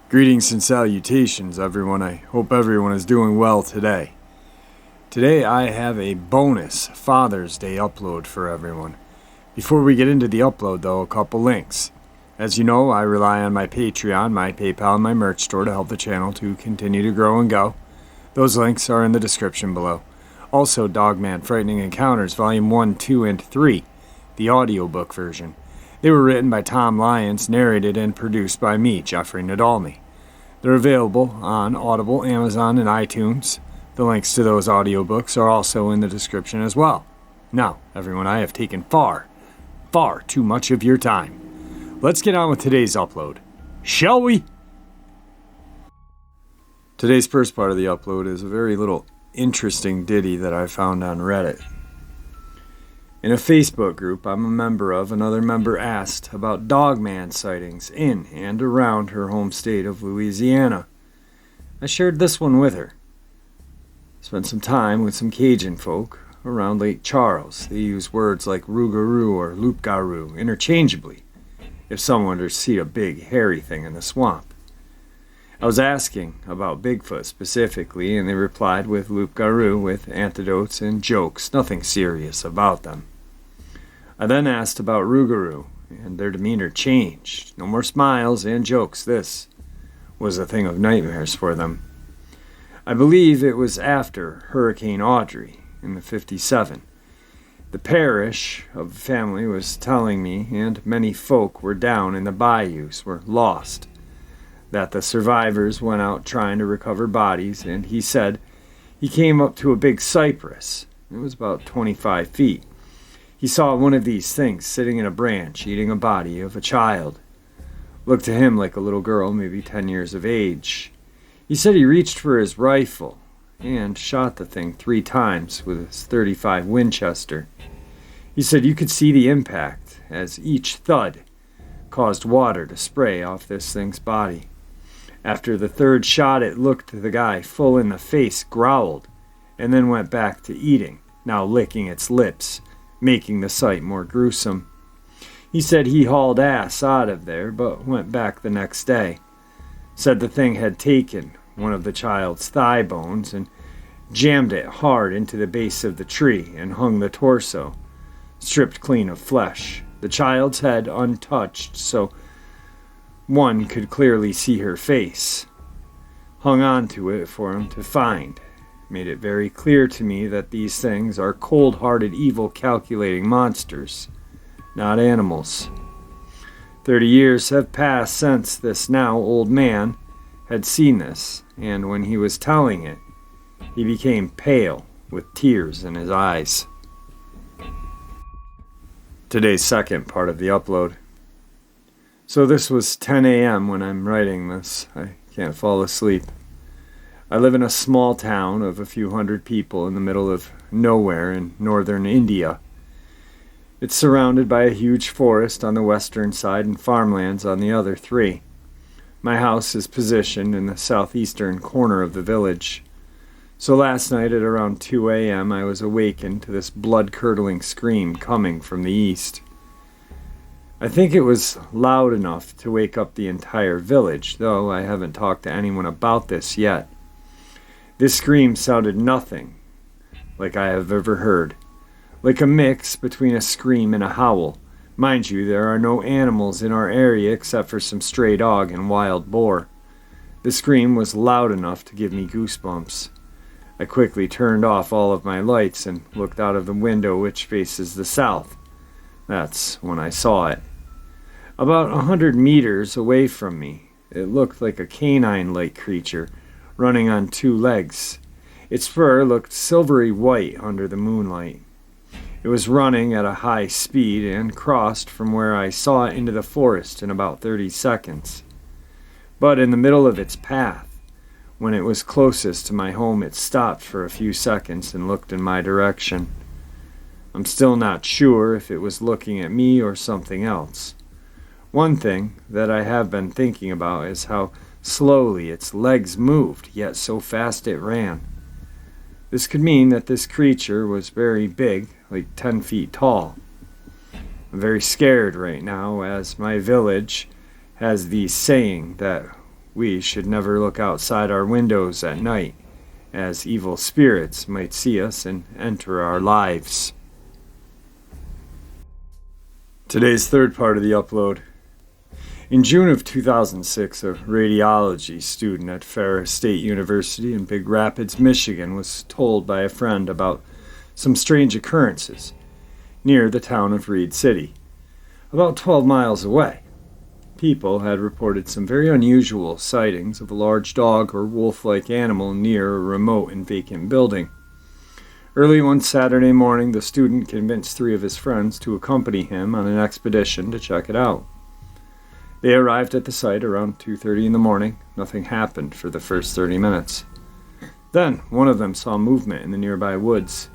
Greetings and salutations, everyone. I hope everyone is doing well today. Today I have a bonus Father's Day upload for everyone. Before we get into the upload, though, a couple links. As you know, I rely on my Patreon, my PayPal, and my merch store to help the channel to continue to grow and go. Those links are in the description below. Also, Dogman Frightening Encounters, Volume 1, 2, and 3, the audiobook version. They were written by Tom Lyons, narrated and produced by me, Jeffrey Nadolny. They're available on Audible, Amazon, and iTunes. The links to those audiobooks are also in the description as well. Now, everyone, I have taken far too much of your time. Let's get on with today's upload, shall we? Today's first part of the upload is a very little interesting ditty that I found on Reddit. In a Facebook group I'm a member of, another member asked about Dogman sightings in and around her home state of Louisiana. I shared this one with her. Spent some time with some Cajun folk around Lake Charles. They use words like rougarou or loup-garou interchangeably if someone were to see a big hairy thing in the swamp. I was asking about Bigfoot specifically, and they replied with loup-garou with anecdotes and jokes, nothing serious about them. I then asked about rougarou, and their demeanor changed. No more smiles and jokes. This was a thing of nightmares for them. I believe it was after Hurricane Audrey in the 57. The parish of the family was telling me, and many folk were down in the bayous, were lost, that the survivors went out trying to recover bodies, and he said he came up to a big cypress. It was about 25 feet. He saw one of these things sitting in a branch, eating a body of a child. Looked to him like a little girl, maybe 10 years of age. He said he reached for his rifle and shot the thing 3 times with his .35 Winchester. He said you could see the impact as each thud caused water to spray off this thing's body. After the 3rd shot, it looked the guy full in the face, growled, and then went back to eating, now licking its lips, making the sight more gruesome. He said he hauled ass out of there, but went back the next day. Said the thing had taken one of the child's thigh bones and jammed it hard into the base of the tree and hung the torso, stripped clean of flesh, the child's head untouched, so one could clearly see her face. Hung on to it for him to find. Made it very clear to me that these things are cold-hearted, evil, calculating monsters, not animals. 30 years have passed since this now old man had seen this, and when he was telling it, he became pale with tears in his eyes. Today's second part of the upload. So this was 10 a.m. when I'm writing this. I can't fall asleep. I live in a small town of a few hundred people in the middle of nowhere in northern India. It's surrounded by a huge forest on the western side and farmlands on the other 3. My house is positioned in the southeastern corner of the village. So last night at around 2 a.m. I was awakened to this blood-curdling scream coming from the east. I think it was loud enough to wake up the entire village, though I haven't talked to anyone about this yet. This scream sounded nothing like I have ever heard, like a mix between a scream and a howl. Mind you, there are no animals in our area except for some stray dog and wild boar. The scream was loud enough to give me goosebumps. I quickly turned off all of my lights and looked out of the window which faces the south. That's when I saw it. About 100 meters away from me, it looked like a canine-like creature running on 2 legs. Its fur looked silvery white under the moonlight. It was running at a high speed and crossed from where I saw it into the forest in about 30 seconds. But in the middle of its path, when it was closest to my home, it stopped for a few seconds and looked in my direction. I'm still not sure if it was looking at me or something else. One thing that I have been thinking about is how slowly its legs moved, yet so fast it ran. This could mean that this creature was very big, like 10 feet tall. I'm very scared right now, as my village has the saying that we should never look outside our windows at night, as evil spirits might see us and enter our lives. Today's third part of the upload. In June of 2006, a radiology student at Ferris State University in Big Rapids, Michigan, was told by a friend about some strange occurrences near the town of Reed City, about 12 miles away. People had reported some very unusual sightings of a large dog or wolf-like animal near a remote and vacant building. Early one Saturday morning, the student convinced 3 of his friends to accompany him on an expedition to check it out. They arrived at the site around 2:30 in the morning. Nothing happened for the first 30 minutes. Then, one of them saw movement in the nearby woods.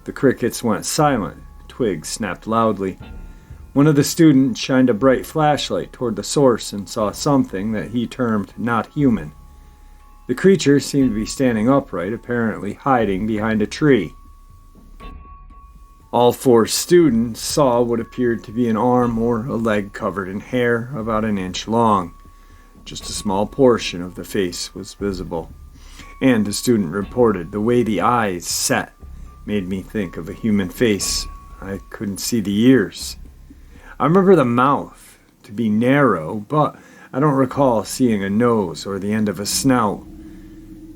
The crickets went silent. Twigs snapped loudly. One of the students shined a bright flashlight toward the source and saw something that he termed not human. The creature seemed to be standing upright, apparently hiding behind a tree. All 4 students saw what appeared to be an arm or a leg covered in hair about an inch long. Just a small portion of the face was visible. And the student reported the way the eyes set made me think of a human face. I couldn't see the ears. I remember the mouth to be narrow, but I don't recall seeing a nose or the end of a snout.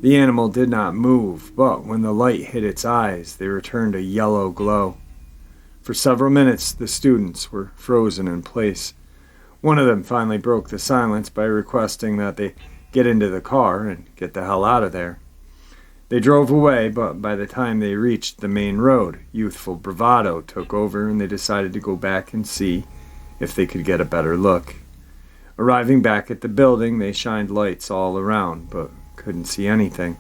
The animal did not move, but when the light hit its eyes, they returned a yellow glow. For several minutes, the students were frozen in place. One of them finally broke the silence by requesting that they get into the car and get the hell out of there. They drove away, but by the time they reached the main road, youthful bravado took over and they decided to go back and see if they could get a better look. Arriving back at the building, they shined lights all around, but couldn't see anything.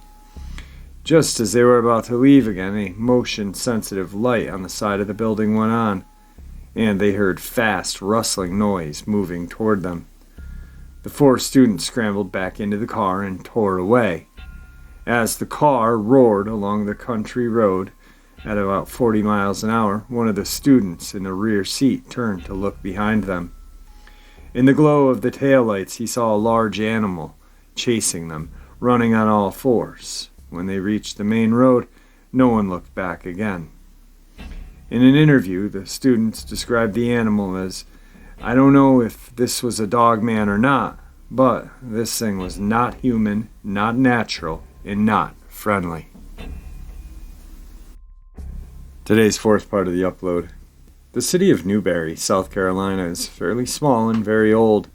Just as they were about to leave again, a motion-sensitive light on the side of the building went on, and they heard fast, rustling noise moving toward them. The 4 students scrambled back into the car and tore away. As the car roared along the country road at about 40 miles an hour, one of the students in the rear seat turned to look behind them. In the glow of the taillights, he saw a large animal chasing them, running on all 4s. When they reached the main road, no one looked back again. In an interview, the students described the animal as, "I don't know if this was a Dogman or not, but this thing was not human, not natural, and not friendly." Today's 4th part of the upload. The city of Newberry, South Carolina, is fairly small and very old.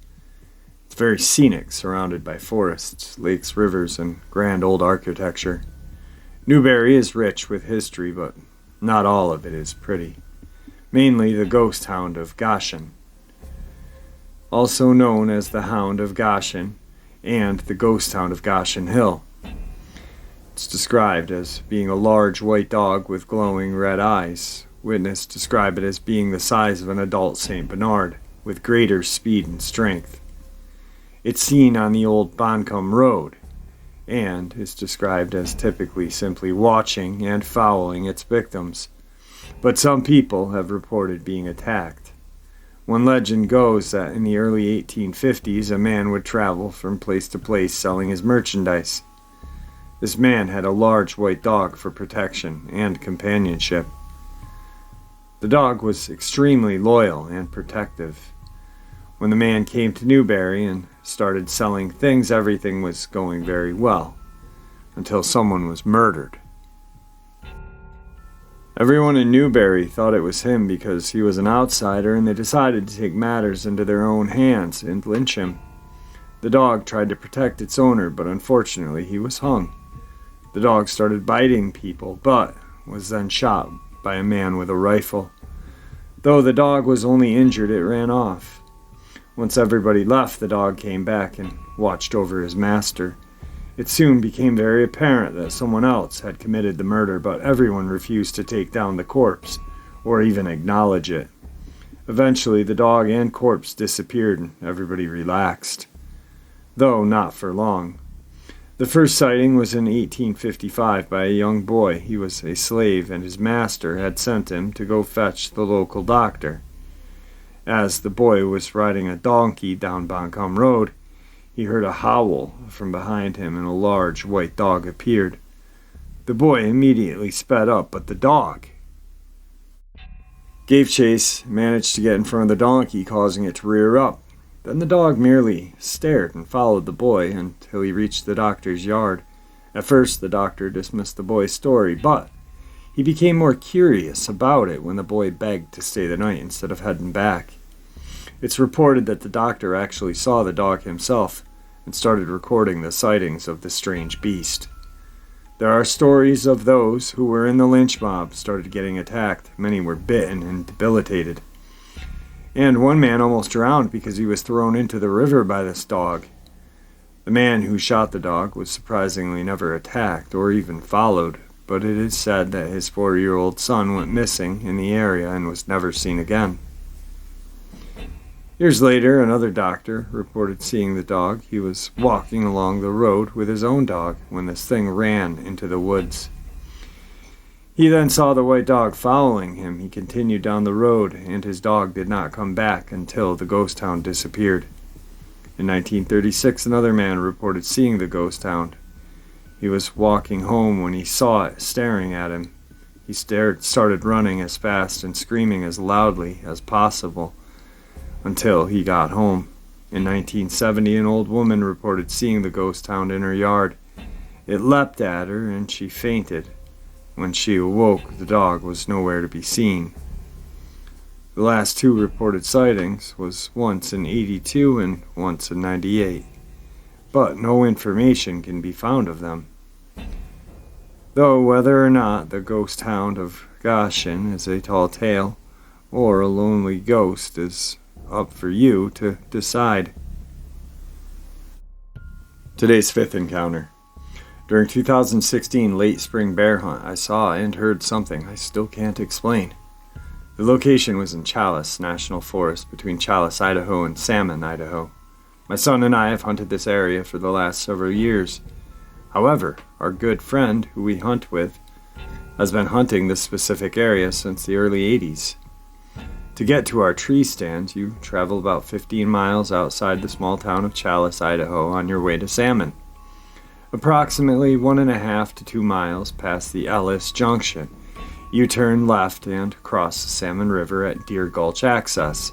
It's very scenic, surrounded by forests, lakes, rivers, and grand old architecture. Newberry is rich with history, but not all of it is pretty. Mainly the ghost hound of Goshen, also known as the Hound of Goshen and the Ghost Hound of Goshen Hill. It's described as being a large white dog with glowing red eyes. Witnesses describe it as being the size of an adult St. Bernard, with greater speed and strength. It's seen on the old Boncombe Road, and is described as typically simply watching and fouling its victims. But some people have reported being attacked. One legend goes that in the early 1850s, a man would travel from place to place selling his merchandise. This man had a large white dog for protection and companionship. The dog was extremely loyal and protective. When the man came to Newberry and started selling things, everything was going very well, until someone was murdered. Everyone in Newberry thought it was him because he was an outsider, and they decided to take matters into their own hands and lynch him. The dog tried to protect its owner, but unfortunately he was hung. The dog started biting people, but was then shot by a man with a rifle. Though the dog was only injured, it ran off. Once everybody left, the dog came back and watched over his master. It soon became very apparent that someone else had committed the murder, but everyone refused to take down the corpse or even acknowledge it. Eventually, the dog and corpse disappeared and everybody relaxed. Though not for long. The first sighting was in 1855 by a young boy. He was a slave, and his master had sent him to go fetch the local doctor. As the boy was riding a donkey down Buncombe Road, he heard a howl from behind him, and a large white dog appeared. The boy immediately sped up, but the dog gave chase, managed to get in front of the donkey, causing it to rear up. Then the dog merely stared and followed the boy until he reached the doctor's yard. At first, the doctor dismissed the boy's story, but he became more curious about it when the boy begged to stay the night instead of heading back. It's reported that the doctor actually saw the dog himself and started recording the sightings of the strange beast. There are stories of those who were in the lynch mob started getting attacked. Many were bitten and debilitated. And one man almost drowned because he was thrown into the river by this dog. The man who shot the dog was surprisingly never attacked or even followed, but it is said that his 4-year-old son went missing in the area and was never seen again. Years later, another doctor reported seeing the dog. He was walking along the road with his own dog when this thing ran into the woods. He then saw the white dog following him. He continued down the road, and his dog did not come back until the ghost hound disappeared. In 1936, another man reported seeing the ghost hound. He was walking home when he saw it staring at him. He started running as fast and screaming as loudly as possible until he got home. In 1970, an old woman reported seeing the ghost hound in her yard. It leapt at her, and she fainted. When she awoke, the dog was nowhere to be seen. The last 2 reported sightings was once in 82 and once in 98, but no information can be found of them. Though whether or not the ghost hound of Goshen is a tall tale or a lonely ghost is up for you to decide. Today's 5th encounter. During 2016 late spring bear hunt, I saw and heard something I still can't explain. The location was in Chalice National Forest between Chalice, Idaho and Salmon, Idaho. My son and I have hunted this area for the last several years. However, our good friend who we hunt with has been hunting this specific area since the early 80s. To get to our tree stand, you travel about 15 miles outside the small town of Chalice, Idaho on your way to Salmon. Approximately 1.5 to 2 miles past the Ellis Junction, you turn left and cross the Salmon River at Deer Gulch Access.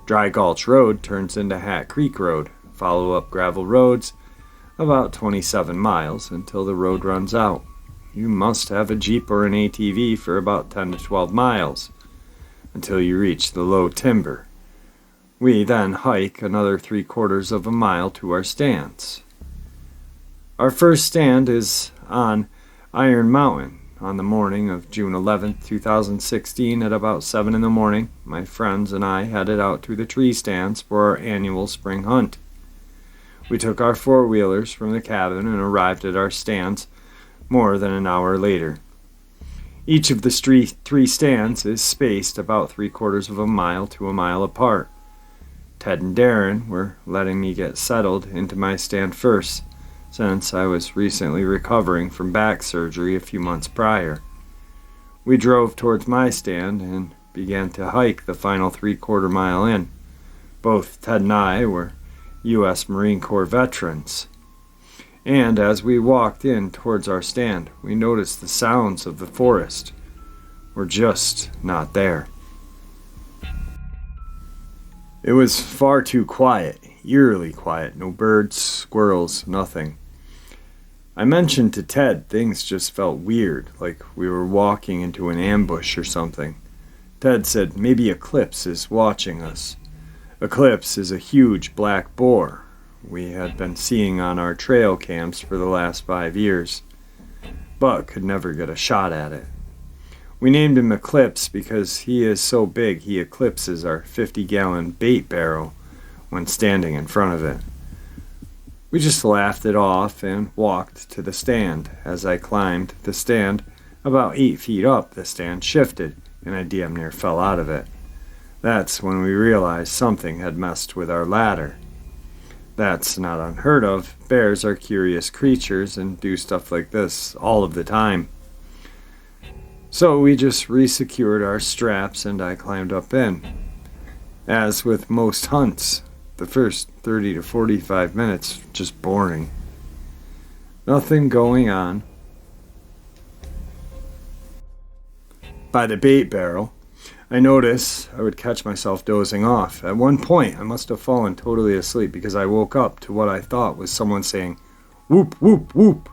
Dry Gulch Road turns into Hat Creek Road. Follow up gravel roads about 27 miles until the road runs out. You must have a Jeep or an ATV for about 10 to 12 miles until you reach the low timber. We then hike another 3/4 of a mile to our stands. Our first stand is on Iron Mountain. On the morning of June 11, 2016, at about 7 in the morning, my friends and I headed out to the tree stands for our annual spring hunt. We took our 4-wheelers from the cabin and arrived at our stands more than an hour later. Each of the 3 stands is spaced about 3/4 of a mile to a mile apart. Ted and Darren were letting me get settled into my stand first, since I was recently recovering from back surgery a few months prior. We drove towards my stand and began to hike the final 3/4 mile in. Both Ted and I were U.S. Marine Corps veterans. And as we walked in towards our stand, we noticed the sounds of the forest were just not there. It was far too quiet, eerily quiet. No birds, squirrels, nothing. I mentioned to Ted things just felt weird, like we were walking into an ambush or something. Ted said maybe Eclipse is watching us. Eclipse is a huge black boar we had been seeing on our trail cams for the last 5 years, but could never get a shot at it. We named him Eclipse because he is so big he eclipses our 50-gallon bait barrel when standing in front of it. We just laughed it off and walked to the stand. As I climbed the stand, about 8 feet up, the stand shifted, and I damn near fell out of it. That's when we realized something had messed with our ladder. That's not unheard of. Bears are curious creatures and do stuff like this all of the time. So we just resecured our straps and I climbed up in. As with most hunts, the first 30 to 45 minutes just boring. Nothing going on. By the bait barrel, I noticed I would catch myself dozing off. At one point, I must have fallen totally asleep because I woke up to what I thought was someone saying, "Whoop, whoop, whoop."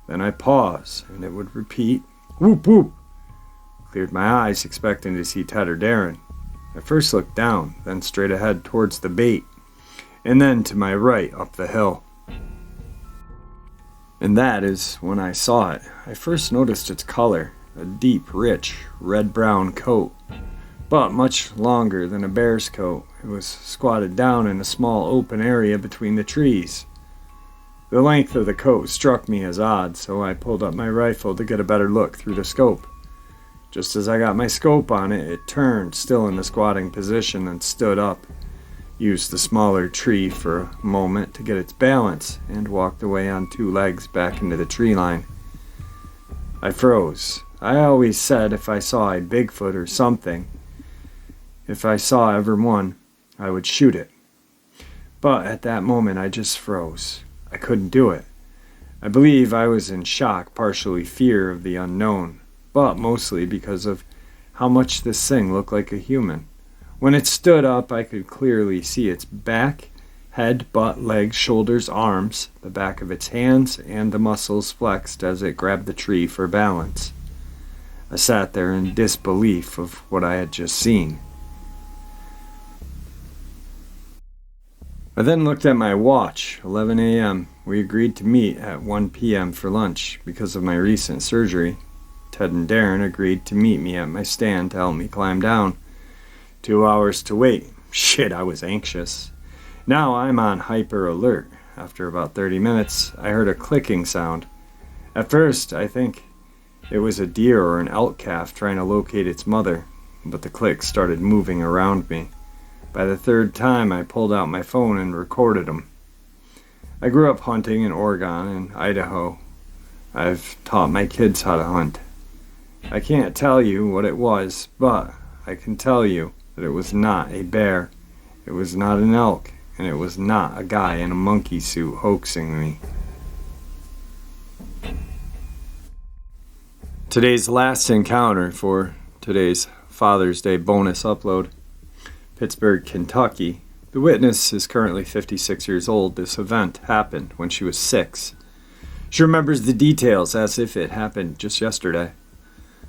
Then I pause, and it would repeat, "Whoop, whoop." Cleared my eyes, expecting to see Ted or Darren. I first looked down, then straight ahead towards the bait, and then to my right up the hill. And that is when I saw it. I first noticed its color. A deep, rich, red-brown coat, but much longer than a bear's coat. It was squatted down in a small open area between the trees. The length of the coat struck me as odd, so I pulled up my rifle to get a better look through the scope. Just as I got my scope on it, it turned, still in the squatting position, and stood up, used the smaller tree for a moment to get its balance, and walked away on two legs back into the tree line. I froze. I always said if I saw a Bigfoot or something, if I saw ever one, I would shoot it. But at that moment I just froze. I couldn't do it. I believe I was in shock, partially fear of the unknown, but mostly because of how much this thing looked like a human. When it stood up, I could clearly see its back, head, butt, legs, shoulders, arms, the back of its hands, and the muscles flexed as it grabbed the tree for balance. I sat there in disbelief of what I had just seen. I then looked at my watch, 11 a.m. We agreed to meet at 1 p.m. for lunch because of my recent surgery. Ted and Darren agreed to meet me at my stand to help me climb down. 2 hours to wait. Shit, I was anxious. Now I'm on hyper alert. After about 30 minutes, I heard a clicking sound. At first, I think it was a deer or an elk calf trying to locate its mother, but the clicks started moving around me. By the third time, I pulled out my phone and recorded them. I grew up hunting in Oregon and Idaho. I've taught my kids how to hunt. I can't tell you what it was, but I can tell you that it was not a bear, it was not an elk, and it was not a guy in a monkey suit hoaxing me. Today's last encounter for today's Father's Day bonus upload. Pittsburgh, Kentucky. The witness is currently 56 years old. This event happened when she was 6. She remembers the details as if it happened just yesterday.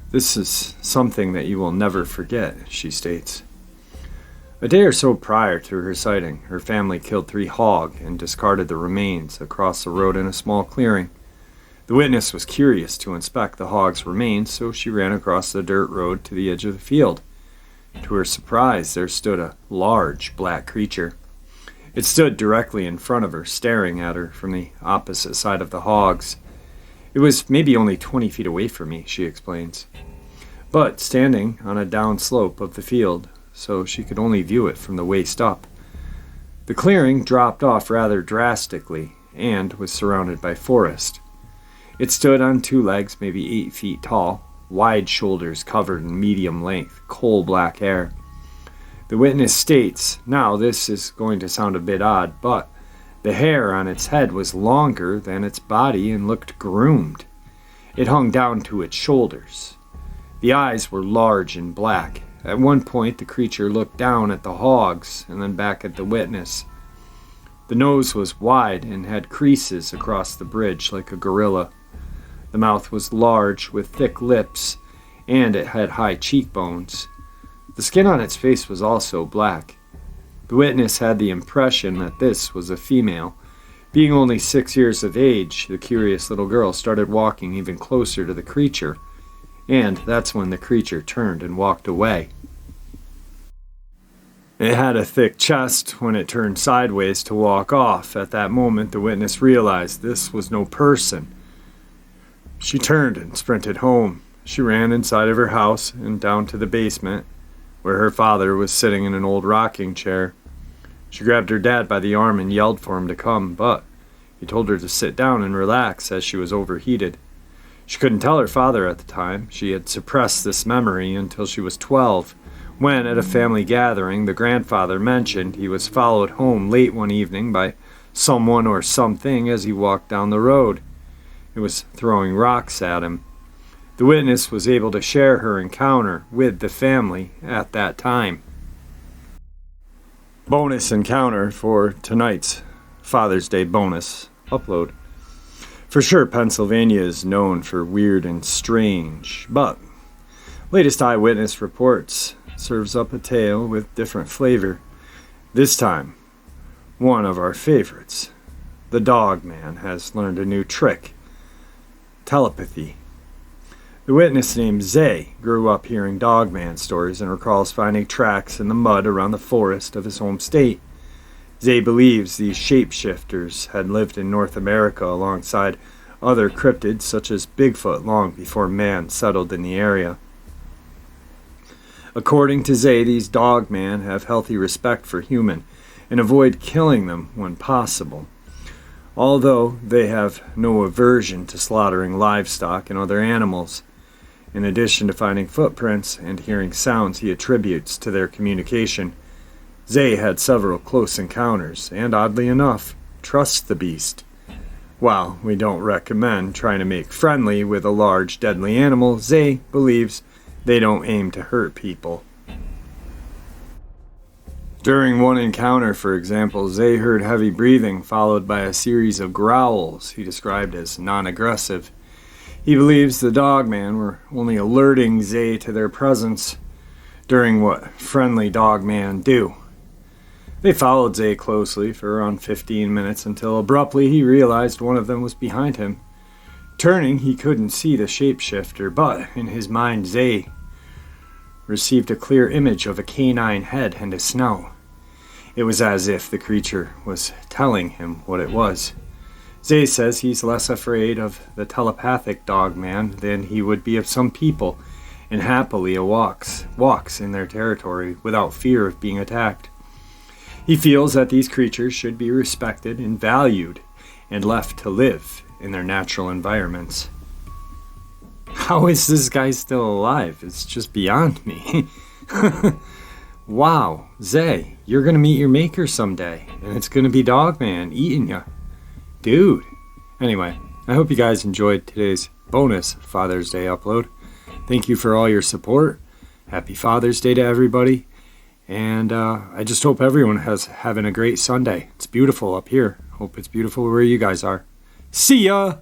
This is something that you will never forget, she states. A day or so prior to her sighting, her family killed 3 hog and discarded the remains across the road in a small clearing. The witness was curious to inspect the hog's remains, so she ran across the dirt road to the edge of the field. To her surprise, there stood a large black creature. It stood directly in front of her, staring at her from the opposite side of the hogs. It was maybe only 20 feet away from me, she explains, but standing on a down slope of the field, so she could only view it from the waist up. The clearing dropped off rather drastically and was surrounded by forest. It stood on 2 legs, maybe 8 feet tall, wide shoulders covered in medium-length, coal-black hair. The witness states, now this is going to sound a bit odd, but the hair on its head was longer than its body and looked groomed. It hung down to its shoulders. The eyes were large and black. At one point, the creature looked down at the hogs and then back at the witness. The nose was wide and had creases across the bridge like a gorilla. The mouth was large with thick lips, and it had high cheekbones. The skin on its face was also black. The witness had the impression that this was a female. Being only 6 years of age, the curious little girl started walking even closer to the creature, and that's when the creature turned and walked away. It had a thick chest when it turned sideways to walk off. At that moment, the witness realized this was no person. She turned and sprinted home. She ran inside of her house and down to the basement, where her father was sitting in an old rocking chair. She grabbed her dad by the arm and yelled for him to come, but he told her to sit down and relax as she was overheated. She couldn't tell her father at the time. She had suppressed this memory until she was 12, when at a family gathering the grandfather mentioned he was followed home late one evening by someone or something as he walked down the road. It was throwing rocks at him. The witness was able to share her encounter with the family at that time. Bonus encounter for tonight's Father's Day bonus upload. For sure, Pennsylvania is known for weird and strange, but latest eyewitness reports serves up a tale with different flavor. This time, one of our favorites. The Dogman has learned a new trick: telepathy. The witness named Zay grew up hearing Dogman stories and recalls finding tracks in the mud around the forest of his home state. Zay believes these shapeshifters had lived in North America alongside other cryptids such as Bigfoot long before man settled in the area. According to Zay, these Dogman have healthy respect for human and avoid killing them when possible, although they have no aversion to slaughtering livestock and other animals. In addition to finding footprints and hearing sounds he attributes to their communication, Zay had several close encounters and, oddly enough, trusts the beast. While we don't recommend trying to make friendly with a large, deadly animal, Zay believes they don't aim to hurt people. During one encounter, for example, Zay heard heavy breathing followed by a series of growls he described as non-aggressive. He believes the Dogman were only alerting Zay to their presence during what friendly Dogman do. They followed Zay closely for around 15 minutes until abruptly he realized one of them was behind him. Turning, he couldn't see the shapeshifter, but in his mind Zay received a clear image of a canine head and a snout. It was as if the creature was telling him what it was. Zay says he's less afraid of the telepathic Dogman than he would be of some people, and happily walks in their territory without fear of being attacked. He feels that these creatures should be respected and valued and left to live in their natural environments. How is this guy still alive? It's just beyond me. Wow, Zay, you're gonna meet your maker someday, and it's gonna be Dogman eating ya. Dude. Anyway, I hope you guys enjoyed today's bonus Father's Day upload. Thank you for all your support. Happy Father's Day to everybody. And I just hope everyone has having a great Sunday. It's beautiful up here. Hope it's beautiful where you guys are. See ya!